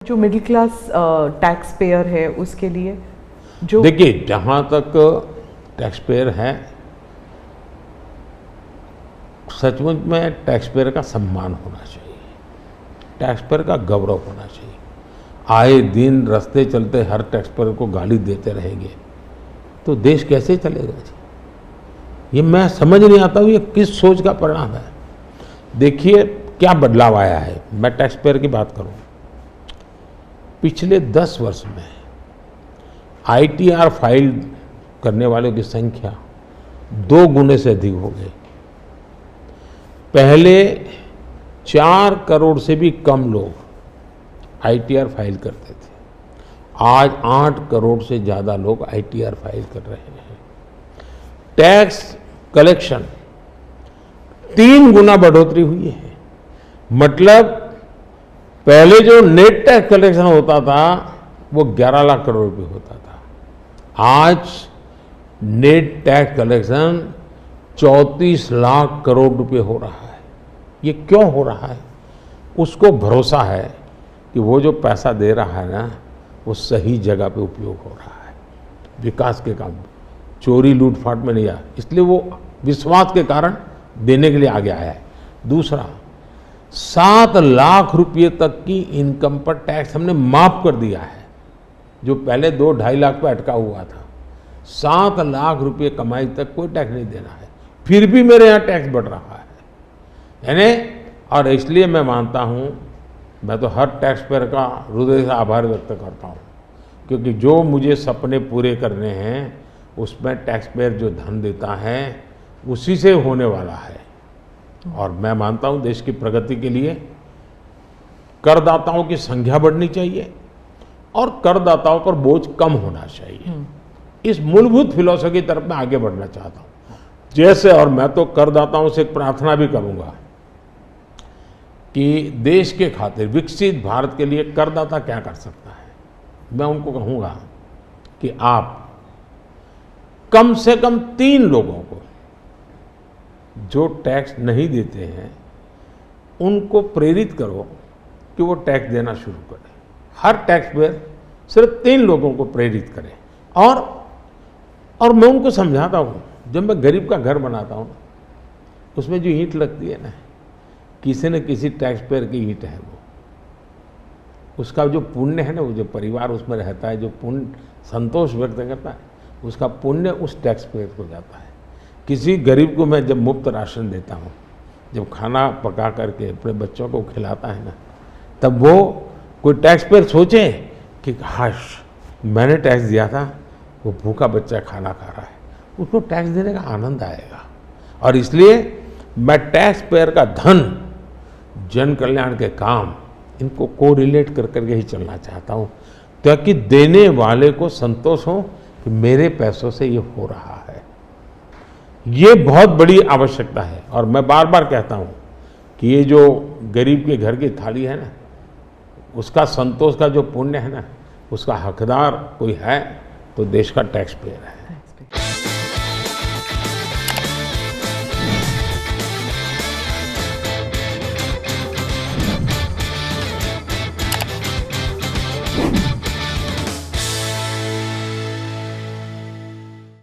जो middle class tax payer है उसके लिए जो देखिए, जहाँ तक टैक्स पेयर है, सचमुच में टैक्स पेयर का सम्मान होना चाहिए, टैक्स पेयर का गौरव होना चाहिए। आए दिन रास्ते चलते हर टैक्स पेयर को गाली देते रहेंगे तो देश कैसे चलेगा जी? ये मैं समझ नहीं आता हूँ, ये किस सोच का परिणाम है। देखिए क्या बदलाव आया है। मैं टैक्स पेयर की बात करूँ, पिछले 10 वर्ष में ITR फाइल करने वालों की संख्या 2 गुने से अधिक हो गई। पहले 4 करोड़ से भी कम लोग ITR फाइल करते थे, आज 8 करोड़ से ज़्यादा लोग ITR फाइल कर रहे हैं। टैक्स कलेक्शन 3 गुना बढ़ोतरी हुई है। मतलब पहले जो नेट टैक्स कलेक्शन होता था वो 11 लाख करोड़ रुपए होता था, आज net tax collection 34 lakh crore रुपए हो रहा है। ये क्यों हो रहा है? उसको भरोसा है कि वो जो पैसा दे रहा है ना, वो सही जगह पे उपयोग हो रहा है, विकास के काम, चोरी लूटफाट में नहीं आया, इसलिए वो विश्वास के कारण देने के लिए आगे आया है। दूसरा, 7 लाख रुपये तक की इनकम पर टैक्स हमने माफ कर दिया है, जो पहले 2-2.5 लाख पे अटका हुआ था। 7 लाख रुपये कमाई तक कोई टैक्स नहीं देना है, फिर भी मेरे यहाँ टैक्स बढ़ रहा है। यानी, और इसलिए मैं मानता हूँ, मैं तो हर टैक्स पेयर का हृदय से आभार व्यक्त करता हूँ, क्योंकि जो मुझे सपने पूरे करने हैं उसमें टैक्स पेयर जो धन देता है उसी से होने वाला है। और मैं मानता हूँ देश की प्रगति के लिए करदाताओं की संख्या बढ़नी चाहिए और करदाताओं पर बोझ कम होना चाहिए। इस मूलभूत फिलॉसफी की तरफ मैं आगे बढ़ना चाहता हूँ। जैसे, और मैं तो करदाताओं से एक प्रार्थना भी करूँगा कि देश के खातिर, विकसित भारत के लिए करदाता क्या कर सकता है। मैं उनको कहूँगा कि आप कम से कम 3 लोगों को जो टैक्स नहीं देते हैं उनको प्रेरित करो कि वो टैक्स देना शुरू करें। हर टैक्स पेयर सिर्फ 3 लोगों को प्रेरित करें। और मैं उनको समझाता हूँ, जब मैं गरीब का घर बनाता हूँ उसमें जो ईंट लगती है ना, किसी न किसी टैक्स पेयर की ईंट है, वो उसका जो पुण्य है ना, वो जो परिवार उसमें रहता है, जो पुण्य संतोष व्यक्त करता है, उसका पुण्य उस टैक्स पेयर को जाता है। किसी गरीब को मैं जब मुफ्त राशन देता हूँ, जब खाना पका करके अपने बच्चों को खिलाता है ना, तब वो कोई टैक्स पेयर सोचे कि हाश, मैंने टैक्स दिया था, वो भूखा बच्चा खाना खा रहा है, उसको टैक्स देने का आनंद आएगा। और इसलिए मैं टैक्स पेयर का धन, जन कल्याण के काम, इनको कोरिलेट कर करके ही चलना चाहता हूँ, ताकि देने वाले को संतोष हो कि मेरे पैसों से ये हो रहा है। ये बहुत बड़ी आवश्यकता है। और मैं बार बार कहता हूँ कि ये जो गरीब के घर की थाली है ना, उसका संतोष का जो पुण्य है ना, उसका हकदार कोई है तो देश का टैक्स पेयर है।